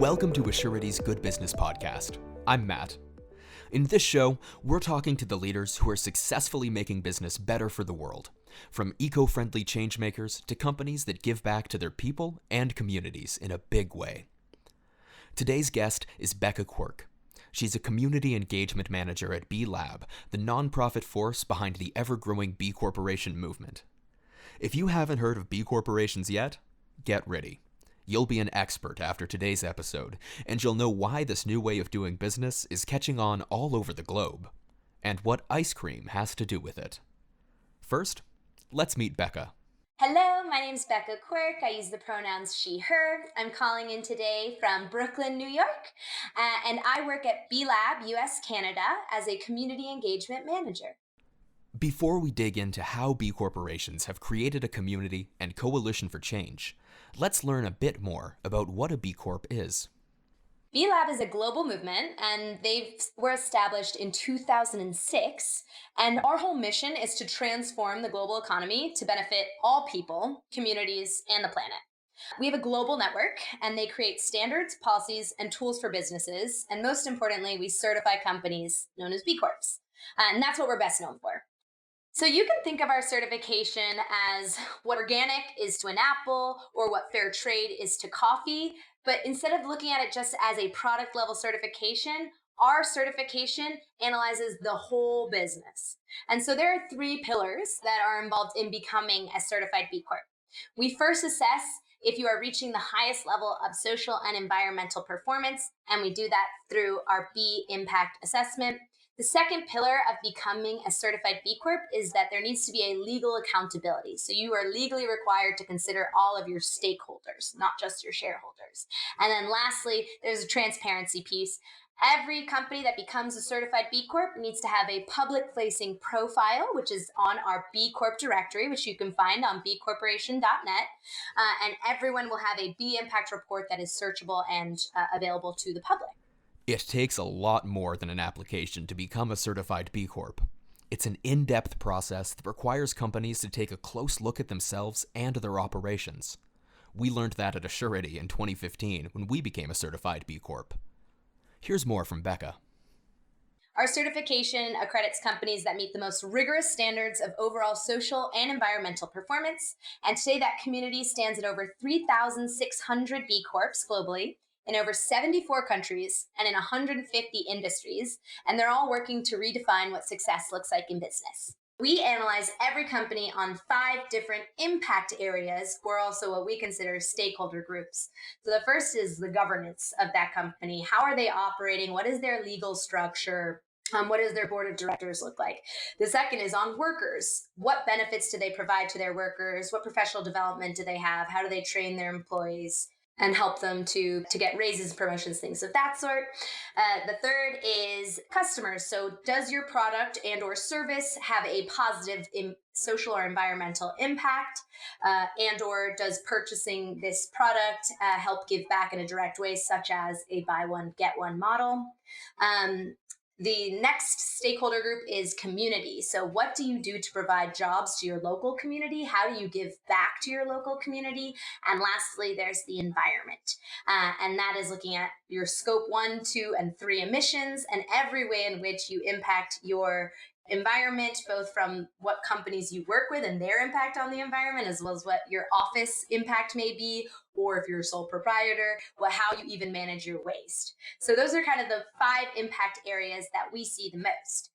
Welcome to Assurity's Good Business Podcast. I'm Matt. In this show, we're talking to the leaders who are successfully making business better for the world, from eco-friendly changemakers to companies that give back to their people and communities in a big way. Today's guest is Becca Quirk. She's a community engagement manager at B Lab, the nonprofit force behind the ever-growing B Corporation movement. If you haven't heard of B Corporations yet, get ready. You'll be an expert after today's episode, and you'll know why this new way of doing business is catching on all over the globe, and what ice cream has to do with it. First, let's meet Becca. Hello, my name's Becca Quirk. I use the pronouns she, her. I'm calling in today from Brooklyn, New York, and I work at B Lab, US, Canada, as a community engagement manager. Before we dig into how B corporations have created a community and coalition for change, let's learn a bit more about what a B Corp is. B Lab is a global movement, and they were established in 2006, and our whole mission is to transform the global economy to benefit all people, communities, and the planet. We have a global network, and they create standards, policies, and tools for businesses, and most importantly, we certify companies known as B Corps, and that's what we're best known for. So you can think of our certification as what organic is to an apple or what fair trade is to coffee. But instead of looking at it just as a product level certification, our certification analyzes the whole business. And so there are three pillars that are involved in becoming a certified B Corp. We first assess if you are reaching the highest level of social and environmental performance, and we do that through our B Impact Assessment. The second pillar of becoming a certified B Corp is that there needs to be a legal accountability. So you are legally required to consider all of your stakeholders, not just your shareholders. And then lastly, there's a transparency piece. Every company that becomes a certified B Corp needs to have a public-facing profile, which is on our B Corp directory, which you can find on bcorporation.net. And everyone will have a B Impact report that is searchable and available to the public. It takes a lot more than an application to become a certified B Corp. It's an in-depth process that requires companies to take a close look at themselves and their operations. We learned that at Assurity in 2015 when we became a certified B Corp. Here's more from Becca. Our certification accredits companies that meet the most rigorous standards of overall social and environmental performance. And today that community stands at over 3,600 B Corps globally, in over 74 countries and in 150 industries, and they're all working to redefine what success looks like in business. We analyze every company on 5 different impact areas, or also what we consider stakeholder groups. So the first is the governance of that company. How are they operating? What is their legal structure? What does their board of directors look like? The second is on workers. What benefits do they provide to their workers? What professional development do they have? How do they train their employees and help them to get raises, promotions, things of that sort? The third is customers. So does your product and or service have a positive social or environmental impact? And or does purchasing this product help give back in a direct way, such as a buy one, get one model? The next stakeholder group is community. So what do you do to provide jobs to your local community? How do you give back to your local community? And lastly, there's the environment. And that is looking at your scope 1, 2, and 3 emissions and every way in which you impact your environment, both from what companies you work with and their impact on the environment, as well as what your office impact may be, or if you're a sole proprietor, how you even manage your waste. So those are kind of the 5 impact areas that we see the most.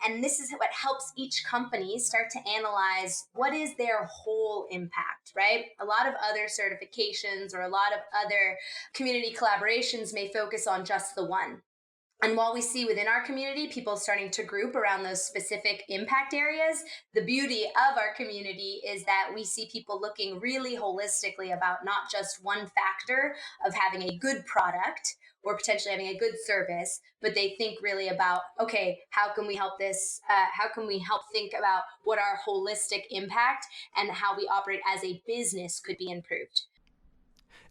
And this is what helps each company start to analyze what is their whole impact, right? A lot of other certifications or a lot of other community collaborations may focus on just the one. And while we see within our community people starting to group around those specific impact areas, the beauty of our community is that we see people looking really holistically about not just one factor of having a good product or potentially having a good service, but they think really about, okay, how can we help this? How can we help think about what our holistic impact and how we operate as a business could be improved?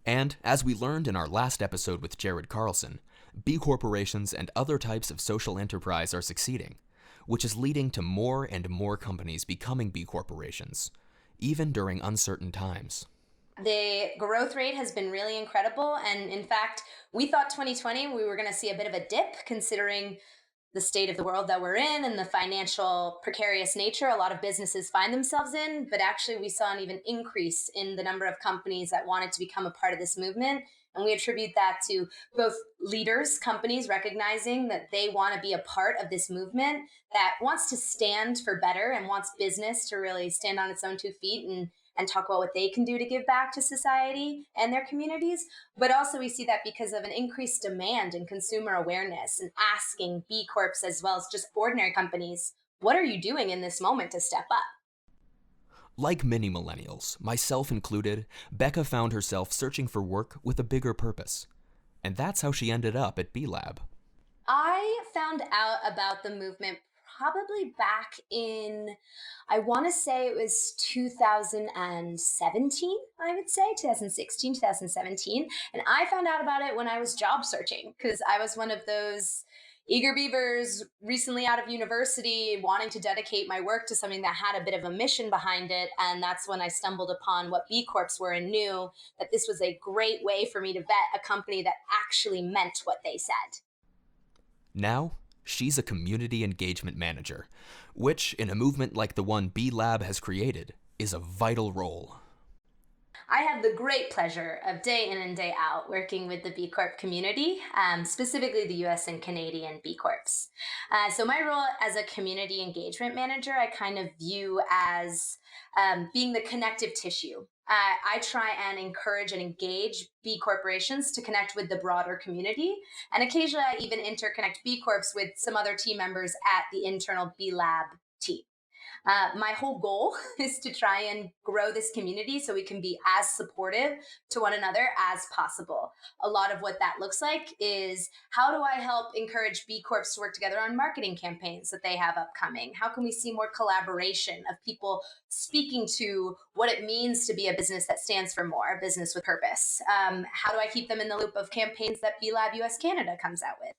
And as we learned in our last episode with Jared Carlson, B corporations and other types of social enterprise are succeeding, which is leading to more and more companies becoming B corporations, even during uncertain times. The growth rate has been really incredible. And in fact, we thought 2020 we were going to see a bit of a dip considering the state of the world that we're in and the financial precarious nature a lot of businesses find themselves in. But actually, we saw an even increase in the number of companies that wanted to become a part of this movement. And we attribute that to both leaders, companies recognizing that they want to be a part of this movement that wants to stand for better and wants business to really stand on its own 2 feet and talk about what they can do to give back to society and their communities. But also, we see that because of an increased demand in consumer awareness and asking B Corps as well as just ordinary companies, what are you doing in this moment to step up? Like many millennials, myself included, Becca found herself searching for work with a bigger purpose. And that's how she ended up at B Lab. I found out about the movement probably back in, I want to say it was 2017, I would say 2016, 2017. And I found out about it when I was job searching because I was one of those eager beavers recently out of university wanting to dedicate my work to something that had a bit of a mission behind it. And that's when I stumbled upon what B Corps were and knew that this was a great way for me to vet a company that actually meant what they said. Now, she's a community engagement manager, which, in a movement like the one B Lab has created, is a vital role. I have the great pleasure of day in and day out working with the BCorp community, specifically the US and Canadian B Corps. So, my role as a community engagement manager, I kind of view as being the connective tissue. I try and encourage and engage B corporations to connect with the broader community. And occasionally, I even interconnect B Corps with some other team members at the internal B Lab team. My whole goal is to try and grow this community so we can be as supportive to one another as possible. A lot of what that looks like is how do I help encourage B Corps to work together on marketing campaigns that they have upcoming? How can we see more collaboration of people speaking to what it means to be a business that stands for more, a business with purpose? How do I keep them in the loop of campaigns that B Lab US Canada comes out with?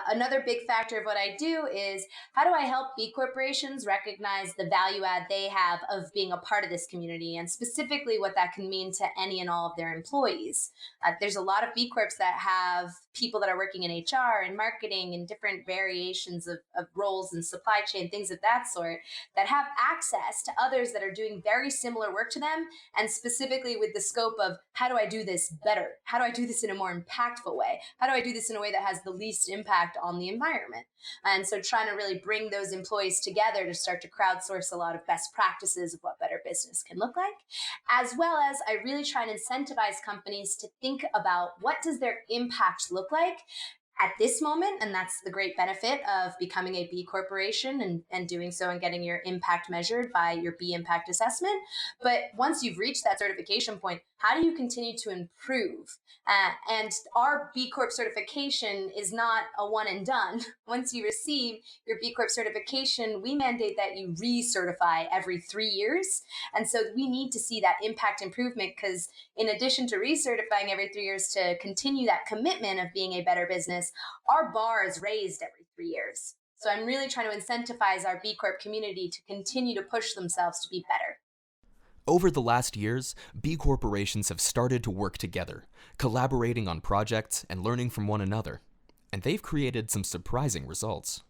Another big factor of what I do is how do I help B corporations recognize the value add they have of being a part of this community and specifically what that can mean to any and all of their employees? There's a lot of B Corps that have people that are working in HR and marketing and different variations of roles and supply chain, things of that sort, that have access to others that are doing very similar work to them. And specifically with the scope of how do I do this better? How do I do this in a more impactful way? How do I do this in a way that has the least impact on the environment? And so trying to really bring those employees together to start to crowdsource a lot of best practices of what better business can look like, as well as I really try and incentivize companies to think about what does their impact look like at this moment. And that's the great benefit of becoming a B corporation and doing so and getting your impact measured by your B impact assessment. But once you've reached that certification point, how do you continue to improve? And our B Corp certification is not a one and done. Once you receive your B Corp certification, we mandate that you recertify every 3 years. And so we need to see that impact improvement because in addition to recertifying every 3 years to continue that commitment of being a better business, our bar is raised every 3 years. So I'm really trying to incentivize our B Corp community to continue to push themselves to be better. Over the last years, B corporations have started to work together, collaborating on projects and learning from one another. And they've created some surprising results.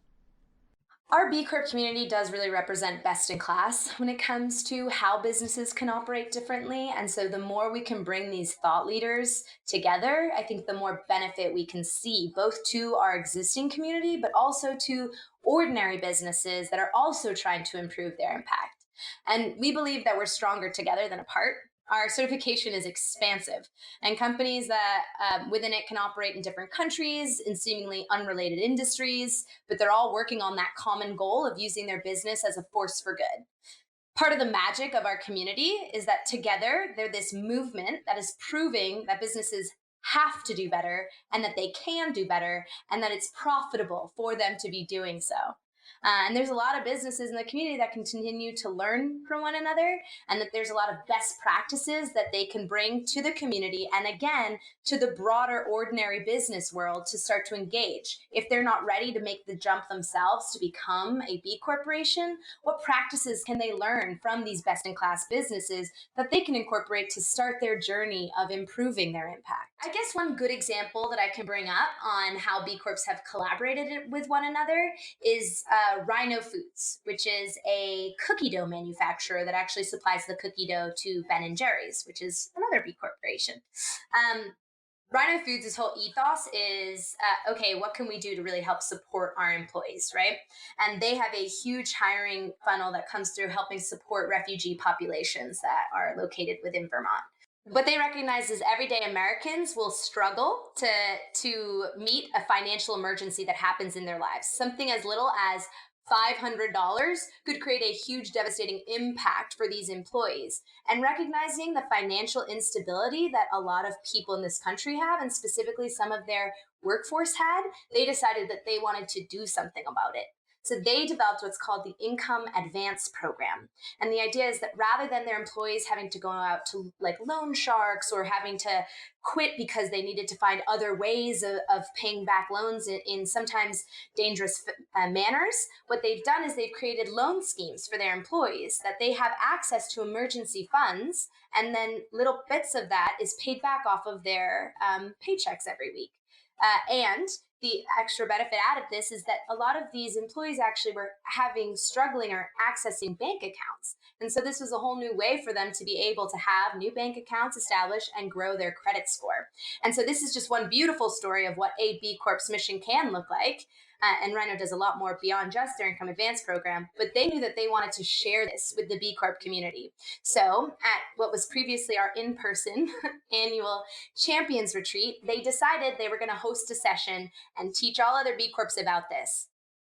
Our B Corp community does really represent best in class when it comes to how businesses can operate differently. And so the more we can bring these thought leaders together, I think the more benefit we can see, both to our existing community, but also to ordinary businesses that are also trying to improve their impact. And we believe that we're stronger together than apart. Our certification is expansive, and companies that within it can operate in different countries, in seemingly unrelated industries, but they're all working on that common goal of using their business as a force for good. Part of the magic of our community is that together they're this movement that is proving that businesses have to do better and that they can do better and that it's profitable for them to be doing so. And there's a lot of businesses in the community that continue to learn from one another, and that there's a lot of best practices that they can bring to the community and, again, to the broader ordinary business world to start to engage. If they're not ready to make the jump themselves to become a B corporation, what practices can they learn from these best in class businesses that they can incorporate to start their journey of improving their impact? I guess one good example that I can bring up on how B Corps have collaborated with one another is Rhino Foods, which is a cookie dough manufacturer that actually supplies the cookie dough to Ben and Jerry's, which is another B corporation. Rhino Foods' whole ethos is okay, what can we do to really help support our employees, right? And they have a huge hiring funnel that comes through helping support refugee populations that are located within Vermont. What they recognize is everyday Americans will struggle to meet a financial emergency that happens in their lives. Something as little as $500 could create a huge devastating impact for these employees. And recognizing the financial instability that a lot of people in this country have, and specifically some of their workforce had, they decided that they wanted to do something about it. So they developed what's called the Income Advance Program. And the idea is that rather than their employees having to go out to like loan sharks or having to quit because they needed to find other ways of paying back loans in sometimes dangerous manners, what they've done is they've created loan schemes for their employees that they have access to emergency funds, and then little bits of that is paid back off of their paychecks every week. And the extra benefit out of this is that a lot of these employees actually were struggling or accessing bank accounts. And so this was a whole new way for them to be able to have new bank accounts established and grow their credit score. And so this is just one beautiful story of what a B Corp's mission can look like. And Rhino does a lot more beyond just their Income Advance program, but they knew that they wanted to share this with the B Corp community. So at what was previously our in-person annual Champions Retreat, they decided they were going to host a session and teach all other B Corps about this.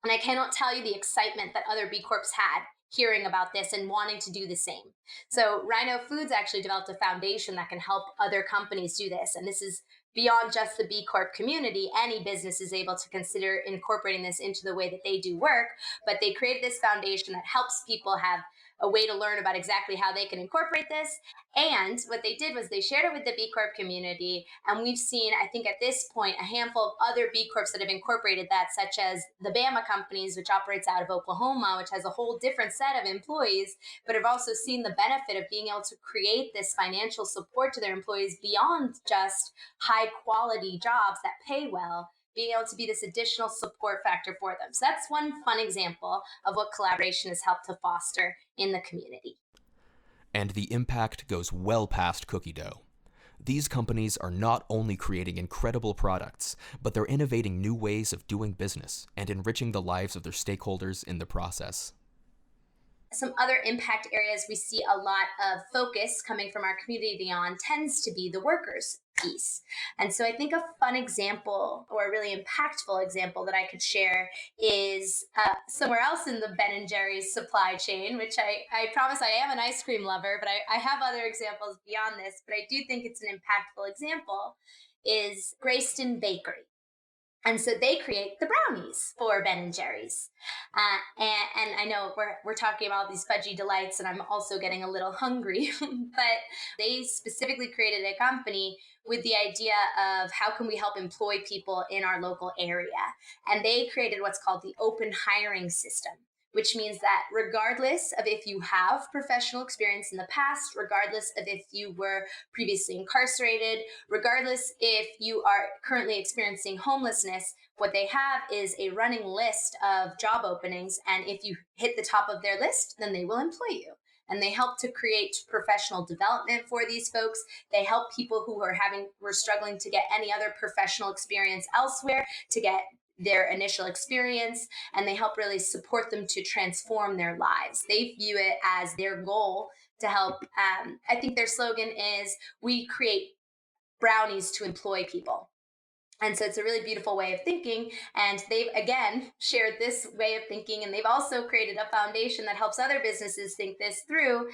And I cannot tell you the excitement that other B Corps had hearing about this and wanting to do the same. So Rhino Foods actually developed a foundation that can help other companies do this. And this is beyond just the B Corp community. Any business is able to consider incorporating this into the way that they do work, but they created this foundation that helps people have a way to learn about exactly how they can incorporate this. And what they did was they shared it with the B Corp community. And we've seen, I think at this point, a handful of other B Corps that have incorporated that, such as the Bama Companies, which operates out of Oklahoma, which has a whole different set of employees, but have also seen the benefit of being able to create this financial support to their employees beyond just high quality jobs that pay well, being able to be this additional support factor for them. So that's one fun example of what collaboration has helped to foster in the community. And the impact goes well past cookie dough. These companies are not only creating incredible products, but they're innovating new ways of doing business and enriching the lives of their stakeholders in the process. Some other impact areas we see a lot of focus coming from our community on tends to be the workers piece. And so I think a fun example, or a really impactful example that I could share, is somewhere else in the Ben and Jerry's supply chain, which I promise I am an ice cream lover, but I have other examples beyond this, but I do think it's an impactful example, is Greyston Bakery. And so they create the brownies for Ben and Jerry's. And I know we're talking about these fudgy delights, and I'm also getting a little hungry, but they specifically created a company with the idea of how can we help employ people in our local area. And they created what's called the open hiring system, which means that regardless of if you have professional experience in the past, regardless of if you were previously incarcerated, regardless if you are currently experiencing homelessness, what they have is a running list of job openings. And if you hit the top of their list, then they will employ you. And they help to create professional development for these folks. They help people who were struggling to get any other professional experience elsewhere to get their initial experience, and they help really support them to transform their lives. They view it as their goal to help. I think their slogan is, we create brownies to employ people. And so it's a really beautiful way of thinking. And they've, again, shared this way of thinking. And they've also created a foundation that helps other businesses think this through.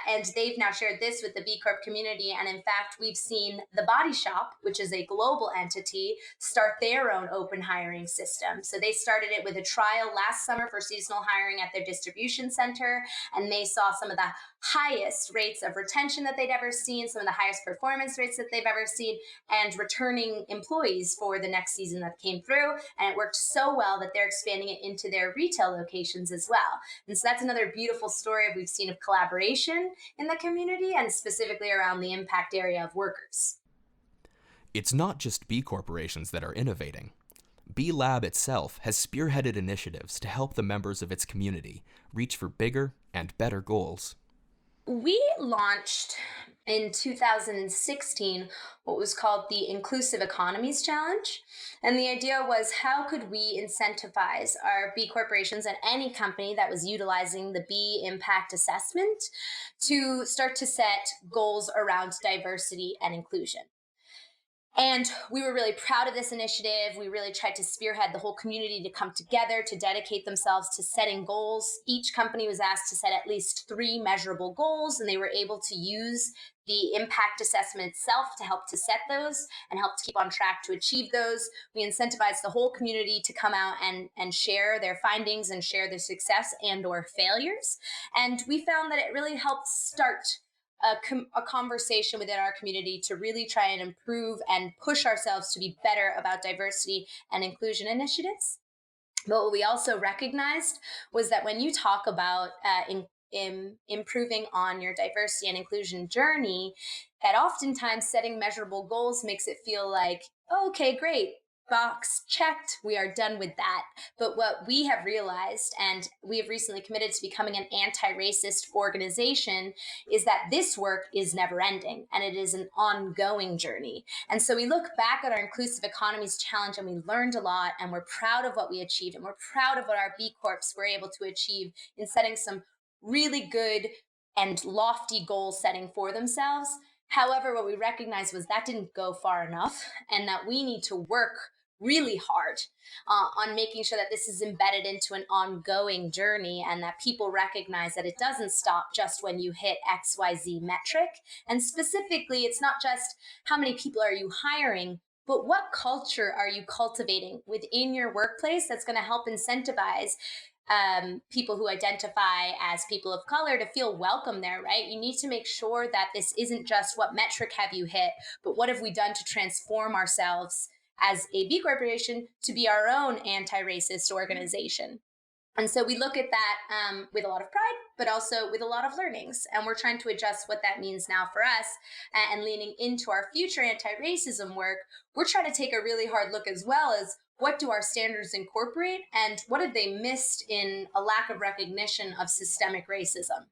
And they've now shared this with the BCorp community. And in fact, we've seen The Body Shop, which is a global entity, start their own open hiring system. So they started it with a trial last summer for seasonal hiring at their distribution center. And they saw some of the highest rates of retention that they'd ever seen, some of the highest performance rates that they've ever seen, and returning employees for the next season that came through. And it worked so well that they're expanding it into their retail locations as well. And so that's another beautiful story we've seen of collaboration in the community, and specifically around the impact area of workers. It's not just B corporations that are innovating. B Lab itself has spearheaded initiatives to help the members of its community reach for bigger and better goals. We launched in 2016 what was called the Inclusive Economies Challenge. And the idea was, how could we incentivize our B corporations and any company that was utilizing the B impact assessment to start to set goals around diversity and inclusion? And we were really proud of this initiative. We really tried to spearhead the whole community to come together, to dedicate themselves to setting goals. Each company was asked to set at least 3 measurable goals, and they were able to use the impact assessment itself to help to set those and help to keep on track to achieve those. We incentivized the whole community to come out and share their findings and share their success and or failures. And we found that it really helped start a conversation within our community to really try and improve and push ourselves to be better about diversity and inclusion initiatives. But what we also recognized was that when you talk about improving on your diversity and inclusion journey, that oftentimes setting measurable goals makes it feel like, oh, okay, great, box checked, we are done with that. But what we have realized, and we have recently committed to becoming an anti-racist organization, is that this work is never ending and it is an ongoing journey. And so we look back at our Inclusive Economies Challenge and we learned a lot, and we're proud of what we achieved, and we're proud of what our B Corps were able to achieve in setting some really good and lofty goal setting for themselves. However, what we recognized was that didn't go far enough, and that we need to work really hard on making sure that this is embedded into an ongoing journey, and that people recognize that it doesn't stop just when you hit XYZ metric. And specifically, it's not just how many people are you hiring, but what culture are you cultivating within your workplace that's going to help incentivize people who identify as people of color to feel welcome there, right? You need to make sure that this isn't just what metric have you hit, but what have we done to transform ourselves as a B corporation to be our own anti-racist organization. And so we look at that with a lot of pride, but also with a lot of learnings. And we're trying to adjust what that means now for us, and leaning into our future anti-racism work. We're trying to take a really hard look as well as, what do our standards incorporate, and what have they missed in a lack of recognition of systemic racism?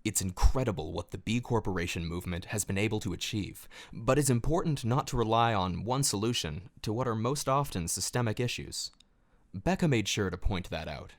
It's incredible what the B Corporation movement has been able to achieve, but it's important not to rely on one solution to what are most often systemic issues. Becca made sure to point that out.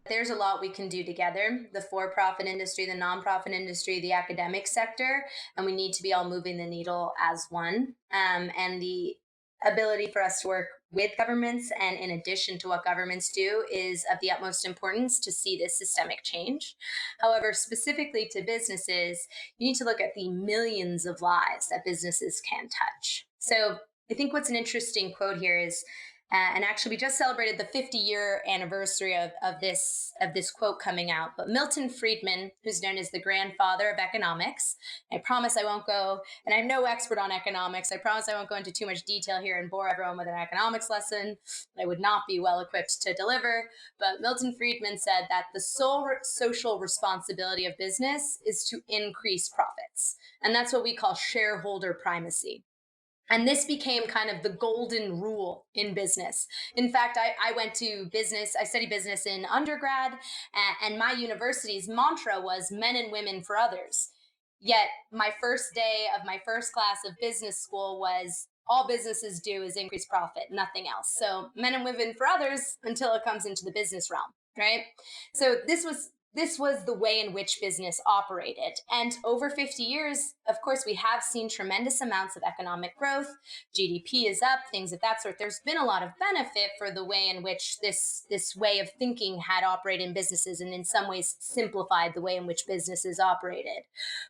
There's a lot we can do together, the for-profit industry, the nonprofit industry, the academic sector, and we need to be all moving the needle as one. And the ability for us to work with governments and in addition to what governments do is of the utmost importance to see this systemic change. However, specifically to businesses, you need to look at the millions of lives that businesses can touch. So I think what's an interesting quote here is, and actually, we just celebrated the 50-year anniversary of this quote coming out. But Milton Friedman, who's known as the grandfather of economics, I promise I won't go, and I'm no expert on economics, I promise I won't go into too much detail here and bore everyone with an economics lesson that I would not be well equipped to deliver. But Milton Friedman said that the sole social responsibility of business is to increase profits. And that's what we call shareholder primacy. And this became kind of the golden rule in business. In fact, I went to business, I studied business in undergrad, and my university's mantra was men and women for others. Yet my first day of my first class of business school was, all businesses do is increase profit, nothing else. So men and women for others until it comes into the business realm, right? So this was this was the way in which business operated. And over 50 years, of course, we have seen tremendous amounts of economic growth. GDP is up, things of that sort. There's been a lot of benefit for the way in which this way of thinking had operated in businesses, and in some ways simplified the way in which businesses operated.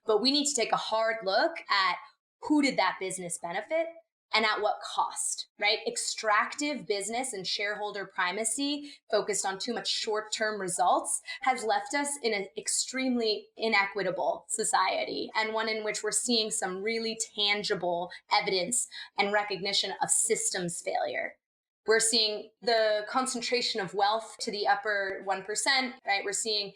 But we need to take a hard look at who did that business benefit and at what cost, right? Extractive business and shareholder primacy focused on too much short-term results has left us in an extremely inequitable society, and one in which we're seeing some really tangible evidence and recognition of systems failure. We're seeing the concentration of wealth to the upper 1%, right? We're seeing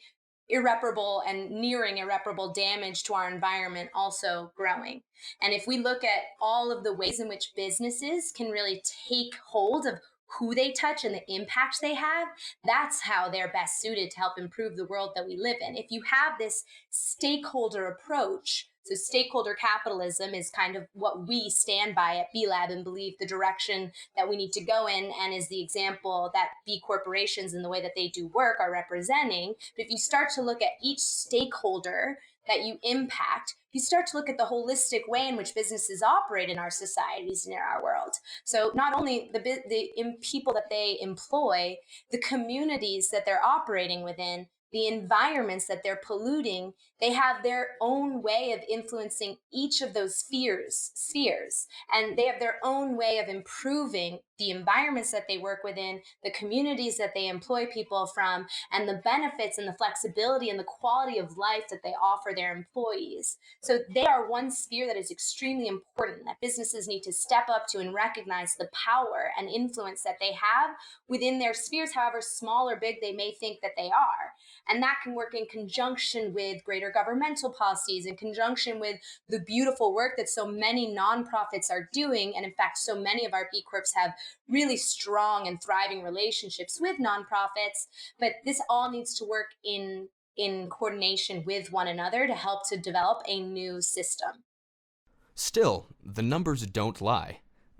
irreparable and nearing irreparable damage to our environment also growing. And if we look at all of the ways in which businesses can really take hold of who they touch and the impact they have, that's how they're best suited to help improve the world that we live in. If you have this stakeholder approach, so stakeholder capitalism is kind of what we stand by at B Lab and believe the direction that we need to go in, and is the example that B corporations and the way that they do work are representing. But if you start to look at each stakeholder that you impact, you start to look at the holistic way in which businesses operate in our societies and in our world. So not only the people that they employ, the communities that they're operating within, the environments that they're polluting, they have their own way of influencing each of those spheres, and they have their own way of improving the environments that they work within, the communities that they employ people from, and the benefits and the flexibility and the quality of life that they offer their employees. So they are one sphere that is extremely important, that businesses need to step up to and recognize the power and influence that they have within their spheres, however small or big they may think that they are. And that can work in conjunction with greater governmental policies, in conjunction with the beautiful work that so many nonprofits are doing. And in fact, so many of our B Corps have really strong and thriving relationships with nonprofits. But this all needs to work in coordination with one another to help to develop a new system. Still, the numbers don't lie.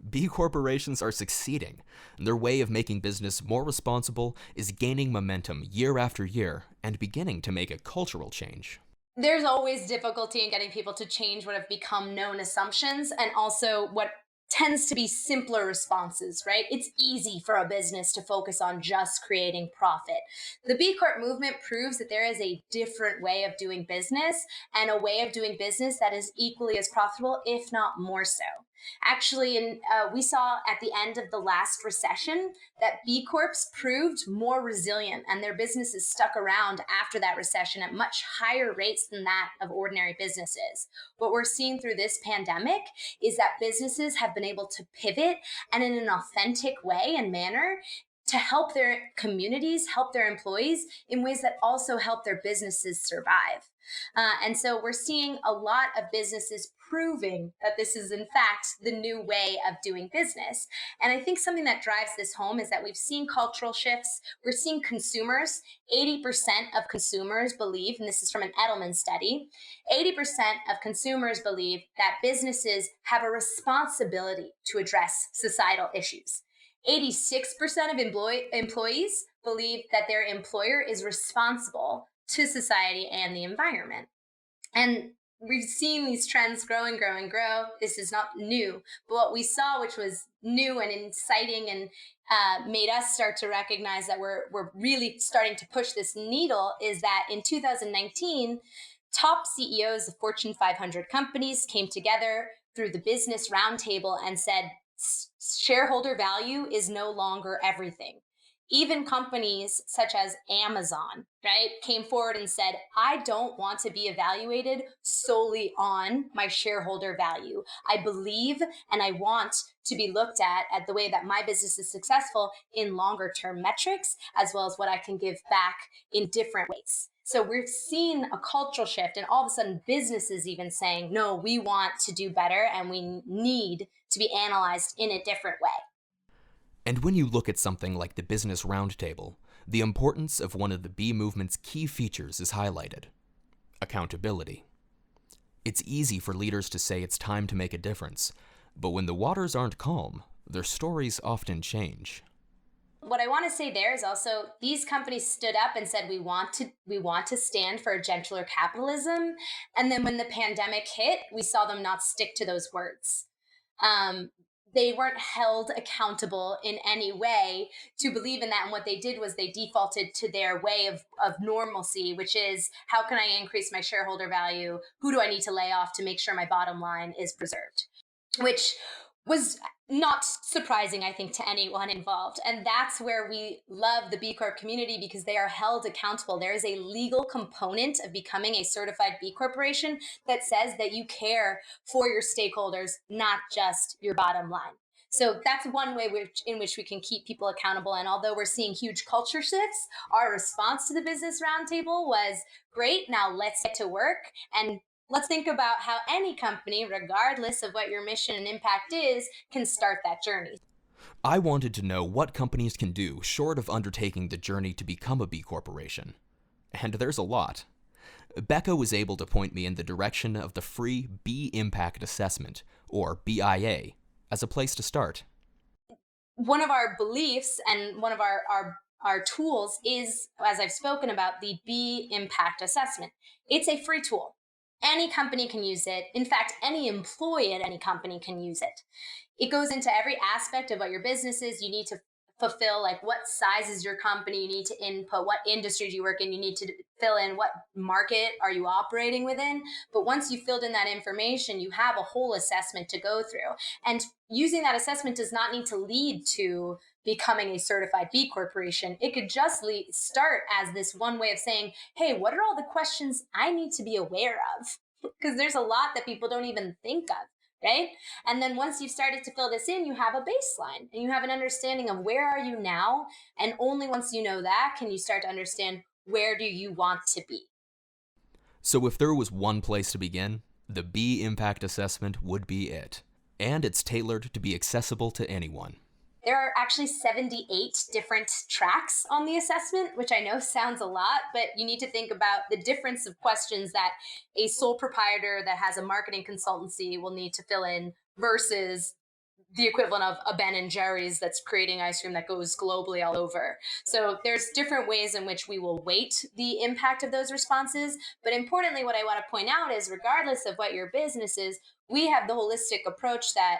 B corporations are succeeding, and their way of making business more responsible is gaining momentum year after year and beginning to make a cultural change. There's always difficulty in getting people to change what have become known assumptions, and also what tends to be simpler responses, right? It's easy for a business to focus on just creating profit. The B Corp movement proves that there is a different way of doing business, and a way of doing business that is equally as profitable, if not more so. Actually, we saw at the end of the last recession that B Corps proved more resilient, and their businesses stuck around after that recession at much higher rates than that of ordinary businesses. What we're seeing through this pandemic is that businesses have been able to pivot, and in an authentic way and manner, to help their communities, help their employees in ways that also help their businesses survive. And so we're seeing a lot of businesses proving that this is, in fact, the new way of doing business. And I think something that drives this home is that we've seen cultural shifts. We're seeing consumers, 80% of consumers believe, and this is from an Edelman study, 80% of consumers believe that businesses have a responsibility to address societal issues. 86% of employees believe that their employer is responsible to society and the environment. And we've seen these trends grow and grow and grow. This is not new. But what we saw, which was new and inciting and made us start to recognize that we're really starting to push this needle, is that in 2019, top CEOs of Fortune 500 companies came together through the Business Roundtable and said, shareholder value is no longer everything. Even companies such as Amazon, right, came forward and said, I don't want to be evaluated solely on my shareholder value. I believe and I want to be looked at the way that my business is successful in longer term metrics, as well as what I can give back in different ways. So we're seeing a cultural shift, and all of a sudden businesses even saying, no, we want to do better and we need to be analyzed in a different way. And when you look at something like the Business Roundtable, the importance of one of the B movement's key features is highlighted: accountability. It's easy for leaders to say it's time to make a difference, but when the waters aren't calm, their stories often change. What I want to say there is also these companies stood up and said we want to stand for a gentler capitalism, and then when the pandemic hit, we saw them not stick to those words. They weren't held accountable in any way to believe in that, and what they did was they defaulted to their way of normalcy, which is how can I increase my shareholder value? Who do I need to lay off to make sure my bottom line is preserved? Which was not surprising, I think, to anyone involved. And that's where we love the BCorp community, because they are held accountable. There is a legal component of becoming a certified B Corporation that says that you care for your stakeholders, not just your bottom line. So that's one way in which we can keep people accountable. And although we're seeing huge culture shifts, our response to the Business Roundtable was great. Now let's get to work and let's think about how any company, regardless of what your mission and impact is, can start that journey. I wanted to know what companies can do short of undertaking the journey to become a B Corporation. And there's a lot. Becca was able to point me in the direction of the free B Impact Assessment, or BIA, as a place to start. One of our beliefs and one of our tools is, as I've spoken about, the B Impact Assessment. It's a free tool. Any company can use it. In fact, any employee at any company can use it. It goes into every aspect of what your business is. You need to fulfill, like, what size is your company? You need to input what industry do you work in. You need to fill in what market are you operating within. But once you've filled in that information, you have a whole assessment to go through. And using that assessment does not need to lead to becoming a certified B Corporation. It could just start as this one way of saying, hey, what are all the questions I need to be aware of? Because there's a lot that people don't even think of, right? And then once you've started to fill this in, you have a baseline and you have an understanding of where are you now. And only once you know that can you start to understand where do you want to be. So if there was one place to begin, the B Impact Assessment would be it. And it's tailored to be accessible to anyone. There are actually 78 different tracks on the assessment, which I know sounds a lot, but you need to think about the difference of questions that a sole proprietor that has a marketing consultancy will need to fill in versus the equivalent of a Ben & Jerry's that's creating ice cream that goes globally all over. So there's different ways in which we will weight the impact of those responses. But importantly, what I want to point out is regardless of what your business is, we have the holistic approach that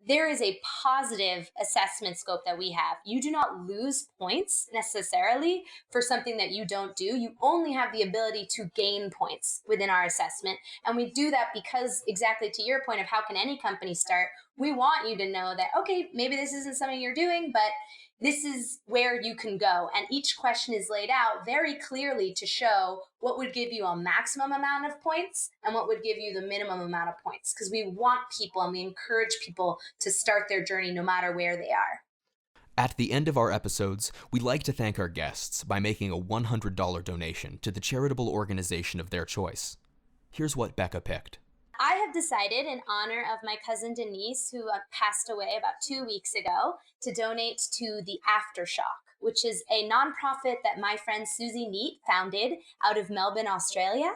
there is a positive assessment scope that we have. You do not lose points necessarily for something that you don't do. You only have the ability to gain points within our assessment. And we do that because, exactly to your point of how can any company start, we want you to know that, okay, maybe this isn't something you're doing, but this is where you can go. And each question is laid out very clearly to show what would give you a maximum amount of points and what would give you the minimum amount of points. Because we want people and we encourage people to start their journey no matter where they are. At the end of our episodes, we like to thank our guests by making a $100 donation to the charitable organization of their choice. Here's what Becca picked. I have decided, in honor of my cousin Denise, who passed away about 2 weeks ago, to donate to the Aftershock, which is a nonprofit that my friend Susie Neat founded out of Melbourne, Australia.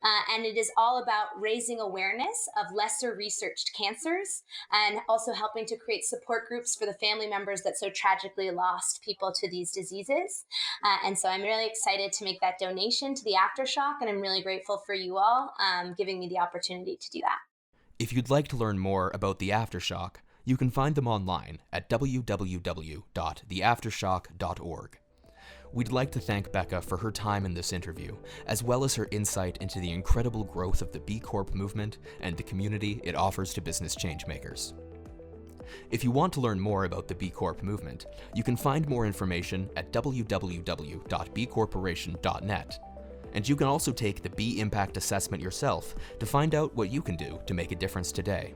And it is all about raising awareness of lesser researched cancers and also helping to create support groups for the family members that so tragically lost people to these diseases. And so I'm really excited to make that donation to the Aftershock, and I'm really grateful for you all giving me the opportunity to do that. If you'd like to learn more about the Aftershock, you can find them online at www.theaftershock.org. We'd like to thank Becca for her time in this interview, as well as her insight into the incredible growth of the B Corp movement and the community it offers to business changemakers. If you want to learn more about the B Corp movement, you can find more information at www.bcorporation.net. And you can also take the B Impact Assessment yourself to find out what you can do to make a difference today.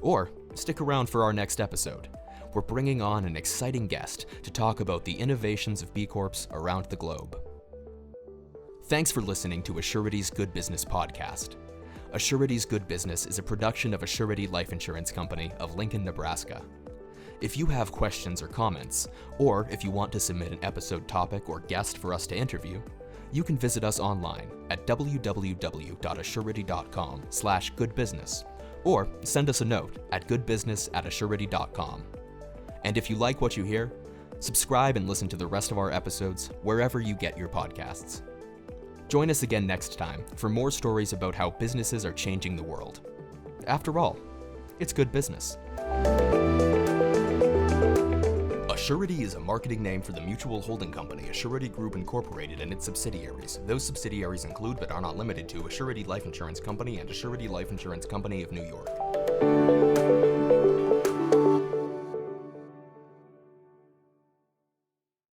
Or stick around for our next episode. We're bringing on an exciting guest to talk about the innovations of B Corps around the globe. Thanks for listening to Assurity's Good Business podcast. Assurity's Good Business is a production of Assurity Life Insurance Company of Lincoln, Nebraska. If you have questions or comments, or if you want to submit an episode topic or guest for us to interview, you can visit us online at www.assurity.com/goodbusiness, or send us a note at goodbusiness@assurity.com. And if you like what you hear, Subscribe and listen to the rest of our episodes wherever you get your podcasts. Join us again next time for more stories about how businesses are changing the world. After all, it's good business. Assurity is a marketing name for the mutual holding company Assurity Group Incorporated and its subsidiaries. Those subsidiaries include but are not limited to Assurity Life Insurance Company and Assurity Life Insurance Company of New York.